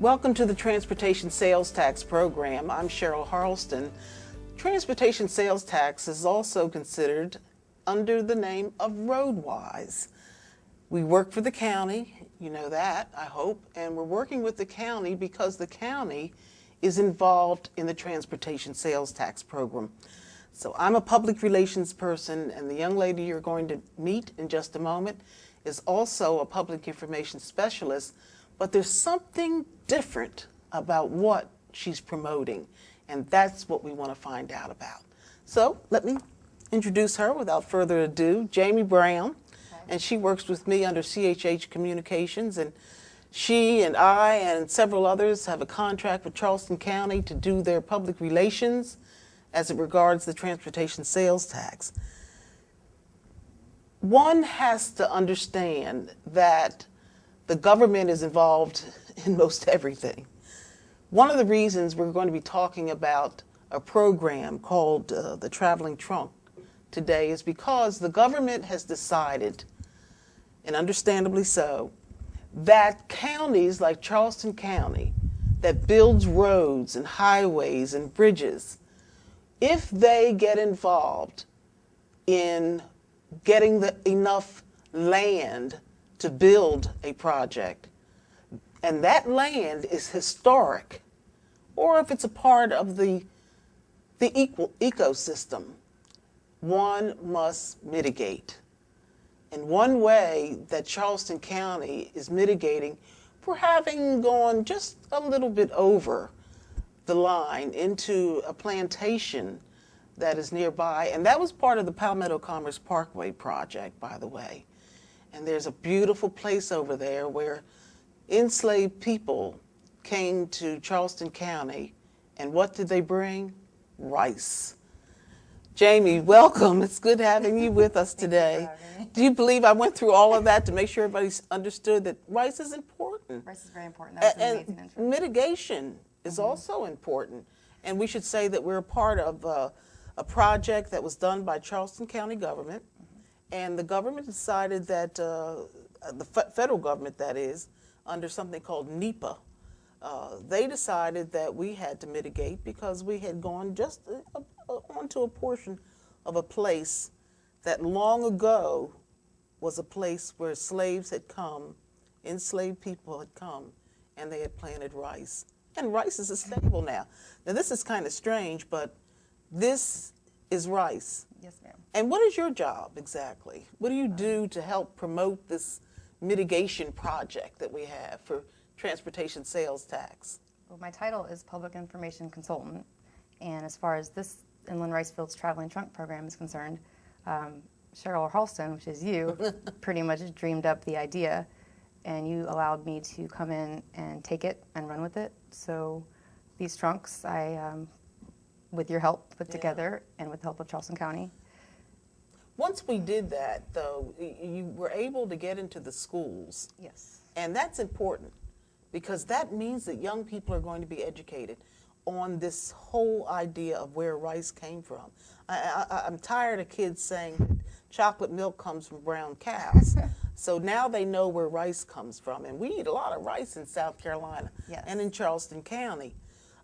Welcome to the Transportation Sales Tax Program. I'm Cheryl Harleston. Transportation sales tax is also considered under the name of RoadWise. We work for the county, you know that, I hope, and we're working with the county because the county is involved in the Transportation Sales Tax Program. So I'm a public relations person, and the young lady you're going to meet in just a moment is also a public information specialist, but there's something different about what she's promoting, and that's what we want to find out about. So let me introduce her without further ado, Jamie Brown, and she works with me under CHH Communications, and she and I and several others have a contract with Charleston County to do their public relations as it regards the transportation sales tax. One has to understand that the government is involved in most everything. One of the reasons we're going to be talking about a program called the Traveling Trunk today is because the government has decided, and understandably so, that counties like Charleston County that builds roads and highways and bridges, if they get involved in getting enough land to build a project, and that land is historic, or if it's a part of the ecosystem, one must mitigate. And one way that Charleston County is mitigating for having gone just a little bit over the line into a plantation that is nearby, and that was part of the Palmetto Commerce Parkway project, by the way. And there's a beautiful place over there where enslaved people came to Charleston County, and what did they bring? Rice. Jamie, welcome. It's good having you with us today. Do you believe I went through all of that to make sure everybody understood that rice is important? Rice is very important. That was an amazing intro. Mitigation is also important. And we should say that we're a part of a project that was done by Charleston County government. And the government decided that, the federal government that is, under something called NEPA, they decided that we had to mitigate because we had gone just onto a portion of a place that long ago was a place where slaves had come, enslaved people had come, and they had planted rice. And rice is a staple now. Now this is kind of strange, but this is rice. Yes, ma'am. And what is your job exactly? What do you do to help promote this mitigation project that we have for transportation sales tax? Well, my title is Public Information Consultant, and as far as this Inland Rice Fields Traveling Trunk Program is concerned, Cheryl Harleston, which is you, pretty much dreamed up the idea, and you allowed me to come in and take it and run with it. So these trunks, I, with your help, put together, and with the help of Charleston County. Once we did that, though, you were able to get into the schools. Yes. And that's important because that means that young people are going to be educated on this whole idea of where rice came from. I'm tired of kids saying that chocolate milk comes from brown cows. So now they know where rice comes from. And we eat a lot of rice in South Carolina and in Charleston County.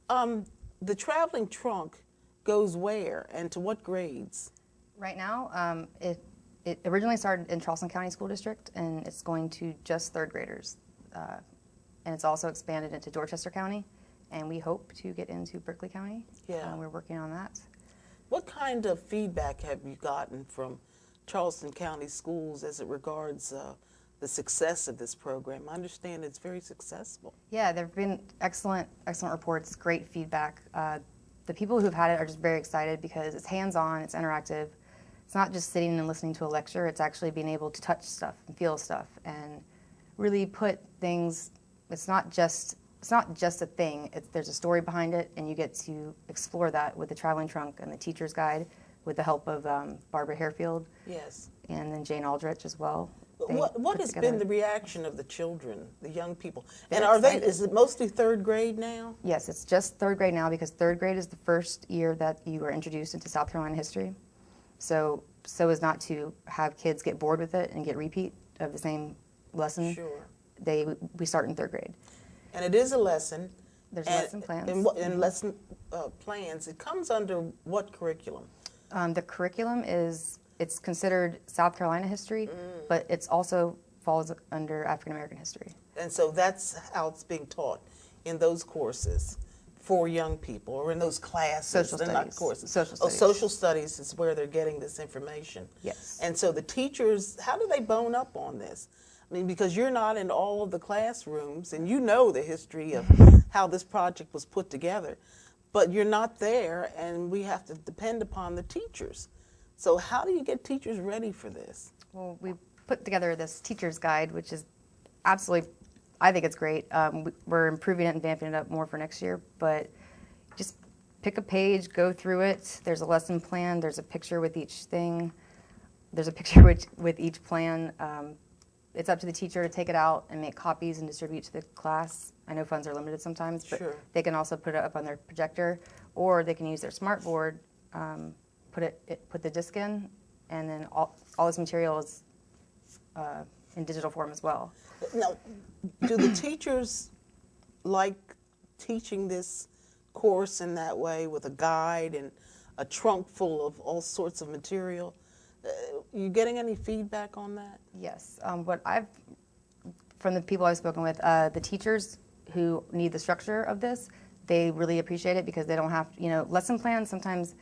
The traveling trunk goes where and to what grades? Right now, it originally started in Charleston County School District, and it's going to just third graders. And it's also expanded into Dorchester County, and we hope to get into Berkeley County. Yeah. We're working on that. What kind of feedback have you gotten from Charleston County schools as it regards the success of this program? I understand it's very successful. Yeah, there have been excellent reports, great feedback. The people who've had it are just very excited because it's hands-on, it's interactive. It's not just sitting and listening to a lecture, it's actually being able to touch stuff and feel stuff and really put things, it's not just a thing, there's a story behind it, and you get to explore that with the traveling trunk and the teacher's guide with the help of Barbara Harefield. Yes. And then Jane Aldrich as well. What has been the reaction of the children, the young people? And is it mostly third grade now? Yes, it's just third grade now because third grade is the first year that you are introduced into South Carolina history. So as not to have kids get bored with it and get repeat of the same lesson. Sure. We start in third grade. And it is a lesson. There's and, lesson plans. And lesson plans. It comes under what curriculum? The curriculum it's considered South Carolina history, but it's also falls under African American history. And so that's how it's being taught in those courses for young people, or in those classes. Social They're studies. not courses. Social studies. Social studies is where they're getting this information. Yes. And so the teachers, how do they bone up on this? I mean, because you're not in all of the classrooms, and you know the history of how this project was put together, but you're not there, and we have to depend upon the teachers. So how do you get teachers ready for this? Well, we put together this teacher's guide, which is absolutely, I think it's great. We're improving it and vamping it up more for next year, but just pick a page, go through it. There's a lesson plan. There's a picture with each thing. There's a picture with each plan. It's up to the teacher to take it out and make copies and distribute to the class. I know funds are limited sometimes, but Sure. they can also put it up on their projector, or they can use their smart board, put the disc in, and then all this material is in digital form as well. Now, do the teachers like teaching this course in that way, with a guide and a trunk full of all sorts of material? You getting any feedback on that? Yes. From the people I've spoken with, the teachers who need the structure of this, they really appreciate it because they don't have, lesson plans, sometimes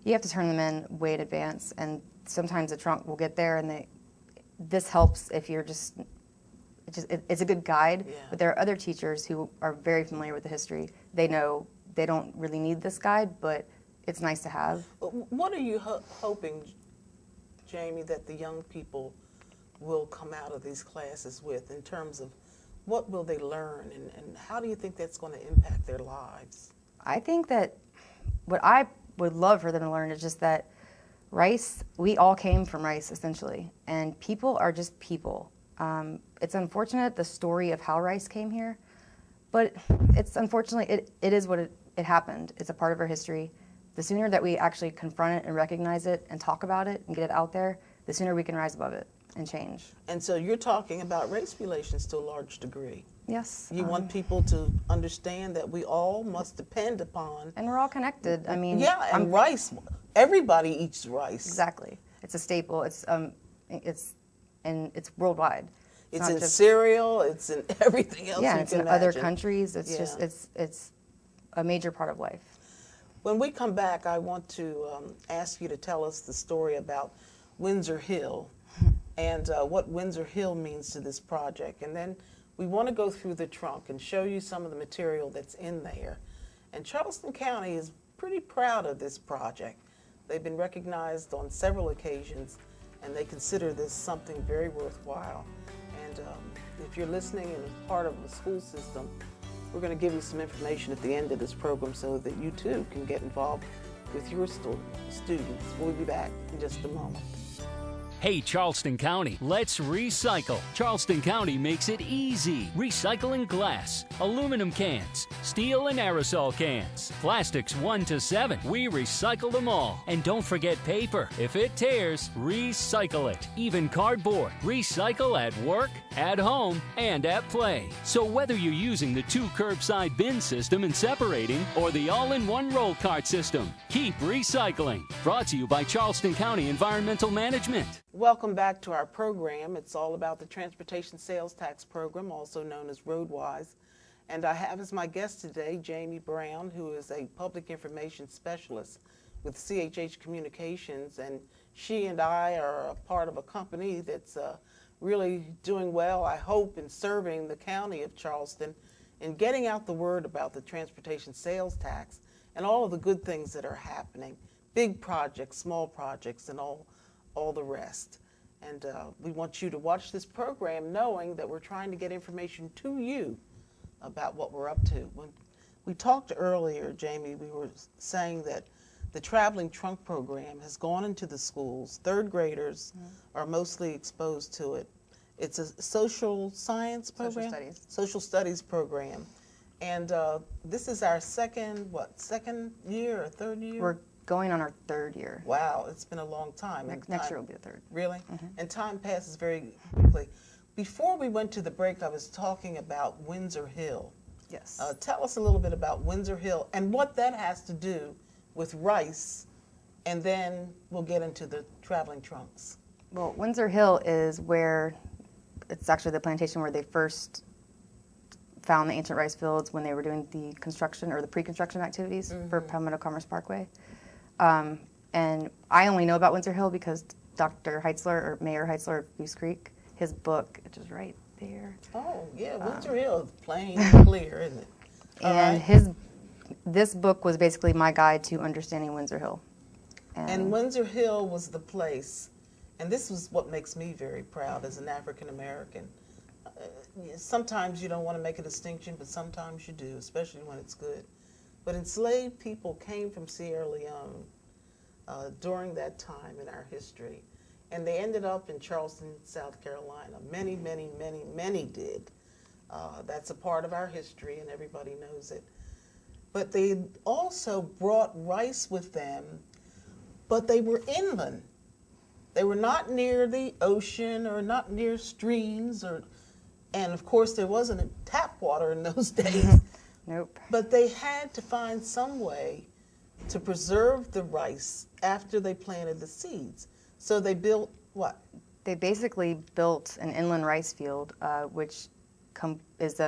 you have to turn them in way in advance, and sometimes the trunk will get there, and this helps if you're it's a good guide. Yeah. But there are other teachers who are very familiar with the history. They know they don't really need this guide, but it's nice to have. What are you hoping, Jamie, that the young people will come out of these classes with, in terms of what will they learn, and how do you think that's going to impact their lives? I think that what I would love for them to learn is just that rice, we all came from rice essentially, and people are just people. It's unfortunate, the story of how rice came here, but it's unfortunately, it is what it happened. It's a part of our history. The sooner that we actually confront it and recognize it and talk about it and get it out there, the sooner we can rise above it and change. And so you're talking about race relations to a large degree. Yes. You want people to understand that we all must depend upon. And we're all connected. I mean, yeah, and rice. Everybody eats rice. Exactly. It's a staple. It's worldwide. It's in cereal. It's in everything else. Yeah, you it's can in imagine. other countries. It's just it's a major part of life. When we come back, I want to ask you to tell us the story about Windsor Hill and what Windsor Hill means to this project. And then we want to go through the trunk and show you some of the material that's in there. And Charleston County is pretty proud of this project. They've been recognized on several occasions, and they consider this something very worthwhile. And if you're listening and is part of the school system, we're going to give you some information at the end of this program so that you too can get involved with your students. We'll be back in just a moment. Hey, Charleston County, let's recycle. Charleston County makes it easy. Recycling glass, aluminum cans, steel and aerosol cans, plastics 1 to 7. We recycle them all. And don't forget paper. If it tears, recycle it. Even cardboard. Recycle at work, at home, and at play. So whether you're using the 2 curbside bin system and separating, or the all-in-one roll cart system, keep recycling. Brought to you by Charleston County Environmental Management. Welcome back to our program. It's all about the Transportation Sales Tax Program, also known as RoadWise. And I have as my guest today Jamie Brown, who is a public information specialist with CHH Communications. And she and I are a part of a company that's really doing well, I hope, in serving the county of Charleston and getting out the word about the transportation sales tax and all of the good things that are happening. Big projects, small projects, and all the rest. And we want you to watch this program knowing that we're trying to get information to you about what we're up to. When we talked earlier, Jamie, we were saying that the traveling trunk program has gone into the schools. 3rd graders are mostly exposed to it. It's a social science program? Social studies program. And this is our second year or 3rd year? We're going on our 3rd year. Wow, it's been a long time. Next year will be the 3rd. Really? Mm-hmm. And time passes very quickly. Before we went to the break, I was talking about Windsor Hill. Yes. Tell us a little bit about Windsor Hill and what that has to do with rice, and then we'll get into the traveling trunks. Well, Windsor Hill is where, it's actually the plantation where they first found the ancient rice fields when they were doing the construction or the pre-construction activities for Palmetto Commerce Parkway. And I only know about Windsor Hill because Dr. Heitzler, or Mayor Heitzler of Goose Creek, his book, which is right there. Oh, yeah, Windsor Hill is plain and clear, isn't it? All And right. this book was basically my guide to understanding Windsor Hill. And Windsor Hill was the place, and this was what makes me very proud as an African American. Sometimes you don't want to make a distinction, but sometimes you do, especially when it's good. But enslaved people came from Sierra Leone during that time in our history, and they ended up in Charleston, South Carolina. Many, many, many, many did. That's a part of our history, and everybody knows it. But they also brought rice with them, but they were inland. They were not near the ocean or not near streams, and of course there wasn't tap water in those days. Nope. But they had to find some way to preserve the rice after they planted the seeds. So they built what? They basically built an inland rice field, which is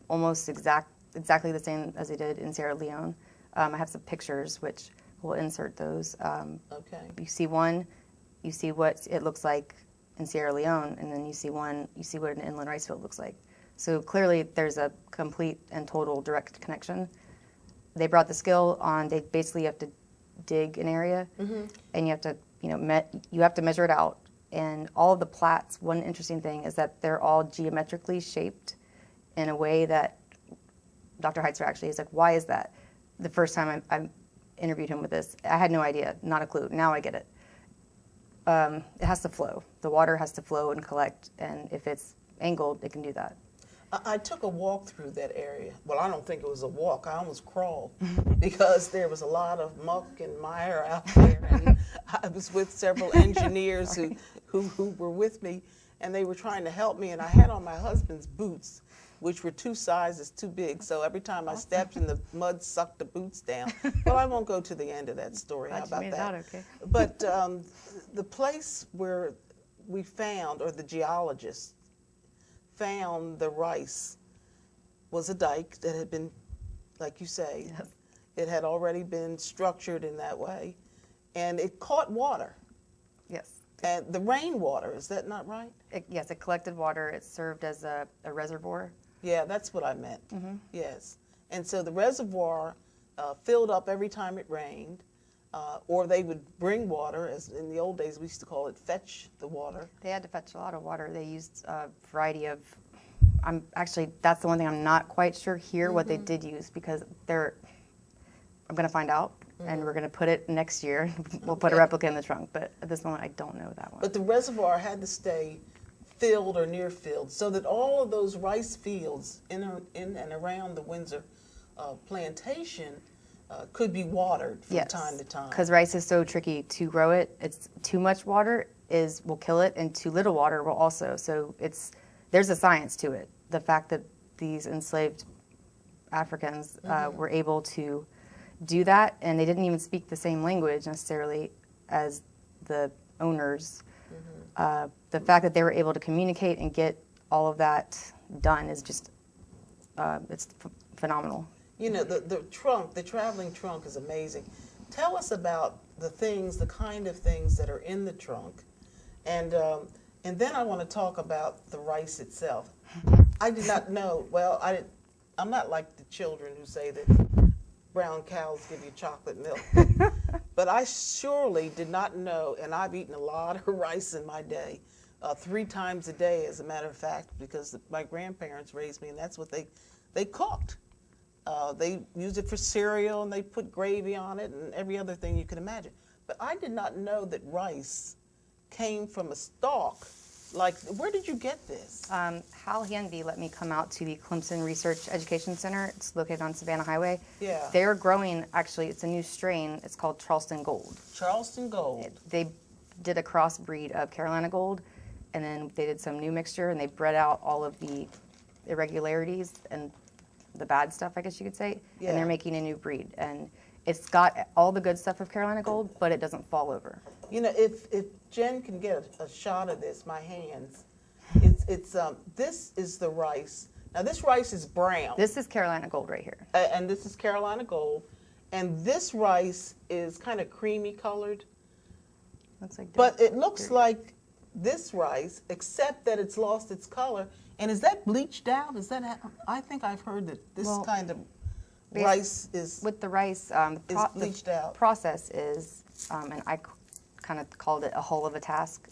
almost exactly the same as they did in Sierra Leone. I have some pictures which we'll insert those. Okay. You see one, you see what it looks like in Sierra Leone, and then you see what an inland rice field looks like. So clearly there's a complete and total direct connection. They brought the skill on. They basically have to dig an area, and you have to, you have to measure it out. And all of the plats, one interesting thing is that they're all geometrically shaped in a way that Dr. Heitzer actually is like, why is that? The first time I interviewed him with this, I had no idea, not a clue. Now I get it. It has to flow. The water has to flow and collect, and if it's angled, it can do that. I took a walk through that area. Well, I don't think it was a walk. I almost crawled because there was a lot of muck and mire out there. And I was with several engineers who were with me, and they were trying to help me. And I had on my husband's boots, which were 2 sizes too big. So every time I stepped in, the mud sucked the boots down. Well, I won't go to the end of that story. How about that? Okay. But the place where we found, or the geologists found the rice, was a dike that had been, like you say, Yes. it had already been structured in that way, and it caught water. Yes. And the rainwater, is that not right? Yes, it collected water. It served as a reservoir. Yeah, that's what I meant. Yes. And so the reservoir filled up every time it rained, or they would bring water, as in the old days we used to call it fetch the water. They had to fetch a lot of water. They used a variety of, that's the one thing I'm not quite sure here what they did use, because I'm going to find out, and we're going to put it next year. We'll put a replica in the trunk, but at this moment I don't know that one. But the reservoir had to stay filled or near filled, so that all of those rice fields in and around the Windsor plantation could be watered from time to time. Because rice is so tricky to grow it. It's too much water will kill it, and too little water will also. So there's a science to it. The fact that these enslaved Africans were able to do that, and they didn't even speak the same language necessarily as the owners. The fact that they were able to communicate and get all of that done is just, it's phenomenal. You know, the traveling trunk is amazing. Tell us about the kind of things that are in the trunk, and then I want to talk about the rice itself. I did not know. Well, I'm not like the children who say that brown cows give you chocolate milk, but I surely did not know, and I've eaten a lot of rice in my day, 3 times a day, as a matter of fact, because my grandparents raised me, and that's what they cooked. They used it for cereal, and they put gravy on it and every other thing you could imagine. But I did not know that rice came from a stalk. Like, where did you get this? Hal Hanby let me come out to the Clemson Research Education Center. It's located on Savannah Highway. Yeah. They're growing, actually, it's a new strain. It's called Charleston Gold. Charleston Gold. They did a crossbreed of Carolina Gold, and then they did some new mixture, and they bred out all of the irregularities, and the bad stuff, I guess you could say, Yeah. and they're making a new breed. And it's got all the good stuff of Carolina Gold, but it doesn't fall over. You know, if Jen can get a shot of this, my hands, this is the rice. Now this rice is brown. This is Carolina Gold right here. And this is Carolina Gold. And this rice is kind of creamy colored. Looks like But it looks like this rice, except that it's lost its color. And is that bleached out? Is that? I think I've heard that this kind of rice is with the rice. The bleached out. process is, and I kind of called it a whole of a task,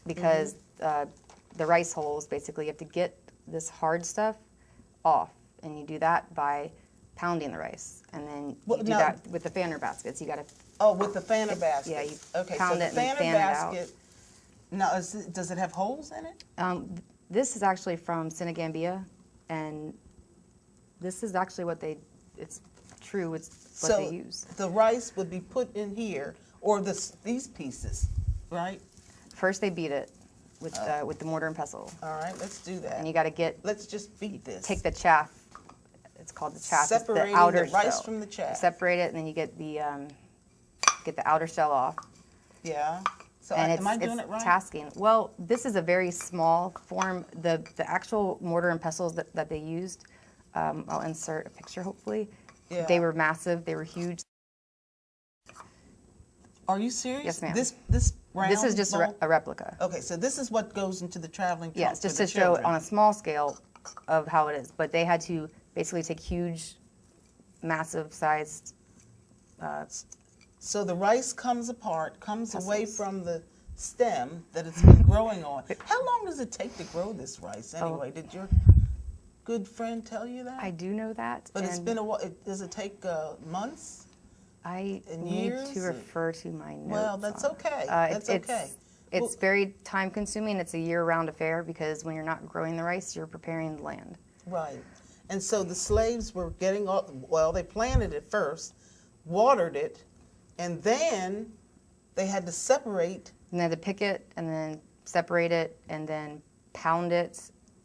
because the rice hulls, basically you have to get this hard stuff off, and you do that by pounding the rice, and then you do that with the fanner baskets. You got to. Oh, with the fanner basket. Yeah, you okay, pound so it the and fanner fan it out. basket. Now, does it have holes in it? This is actually from Senegambia, and this is actually what it's true, it's what they use. The rice would be put in here, or these pieces, right? First they beat it with the mortar and pestle. All right, let's do that. And you got to Let's just beat this. take the chaff. It's called the chaff. Separating it's the outer the rice shell. from the chaff. Separate it, and then you get the outer shell off. Yeah. So And am I it's doing it right? tasking. Well, this is a very small form. The actual mortar and pestles that they used, I'll insert a picture hopefully. Yeah. They were massive. They were huge. Are you serious? Yes, ma'am. This round This is just bowl? a replica. Okay, so this is what goes into the traveling trunk. Yes, for just the to show it children. on a small scale of how it is. But they had to basically take huge, massive sized. So the rice comes apart, comes away Pestles. from the stem that it's been growing on. How long does it take to grow this rice anyway? Did your good friend tell you that? I do know that. But it's and been a while. Does it take months? I in need years to and- refer to my notes. Well, that's on it. okay. That's it's, okay. It's Well- very time consuming. It's a year-round affair, because when you're not growing the rice, you're preparing the land. Right. And so the slaves were getting all, well, they planted it first, watered it, and then they had to separate. And they had to pick it, and then separate it, and then pound it,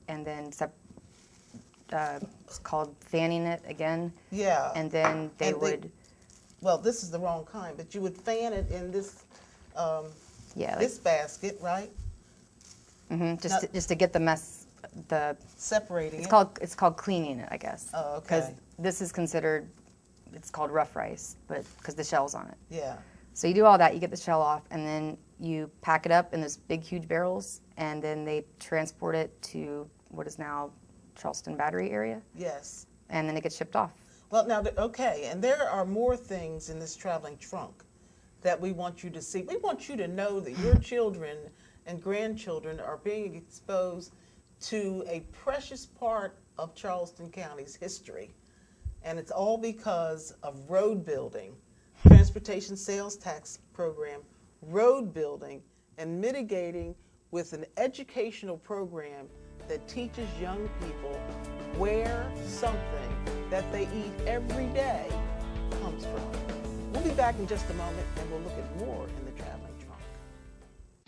and then it's called fanning it again. Yeah. And then they And would, well, this is the wrong kind, but you would fan it in this yeah, like, this basket, right? just to get the mess, Separating it's it. called cleaning it, I guess. Oh, Because okay. this is considered, it's called rough rice, but because the shell's on it. Yeah. So you do all that, you get the shell off, and then you pack it up in those big, huge barrels, and then they transport it to what is now Charleston Battery area, Yes. and then it gets shipped off. Well, now, okay, and there are more things in this traveling trunk that we want you to see. We want you to know that your children and grandchildren are being exposed to a precious part of Charleston County's history. And it's all because of road building, transportation sales tax program, road building, and mitigating with an educational program that teaches young people where something that they eat every day comes from. We'll be back in just a moment, and we'll look at more in the traveling trunk.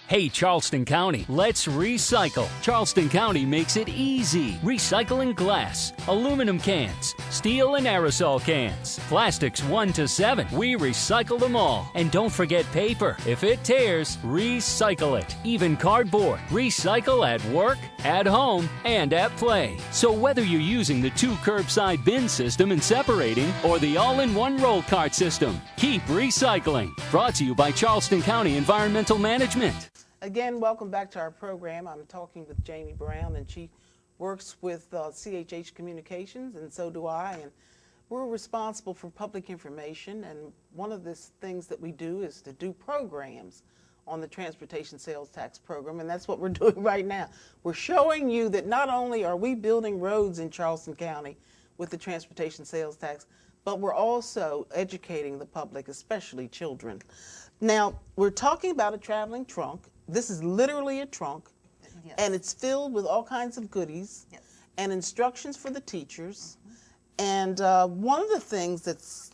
Hey, Charleston County, let's recycle. Charleston County makes it easy. Recycling glass, aluminum cans, steel and aerosol cans, plastics 1 to 7. We recycle them all. And don't forget paper. If it tears, recycle it. Even cardboard. Recycle at work, at home, and at play. So whether you're using the 2 curbside bin system and separating, or the all-in-one roll cart system, keep recycling. Brought to you by Charleston County Environmental Management. Again, welcome back to our program. I'm talking with Jamie Brown, and she works with CHH Communications, and so do I. And we're responsible for public information, and one of the things that we do is to do programs on the transportation sales tax program, and that's what we're doing right now. We're showing you that not only are we building roads in Charleston County with the transportation sales tax, but we're also educating the public, especially children. Now, we're talking about a traveling trunk. This is literally a trunk, Yes. and it's filled with all kinds of goodies Yes. and instructions for the teachers. And one of the things that's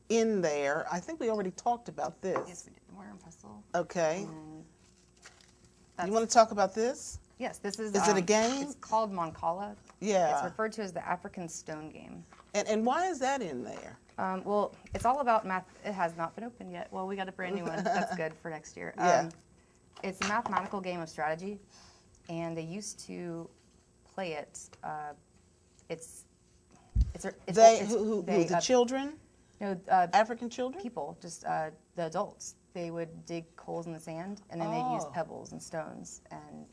in there, I think we already talked about this. Yes, we did. Mortar and pestle. Okay. And You want to talk about this? Yes, this is. Is it a game? It's called Mancala. Yeah. It's referred to as the African stone game. And why is that in there? Well, it's all about math. It has not been opened yet. Well, we got a brand new one. That's good for next year. Yeah. It's a mathematical game of strategy, and they used to play it. The children? No, African children? people, just the adults. They would dig holes in the sand, and then they'd use pebbles and stones, and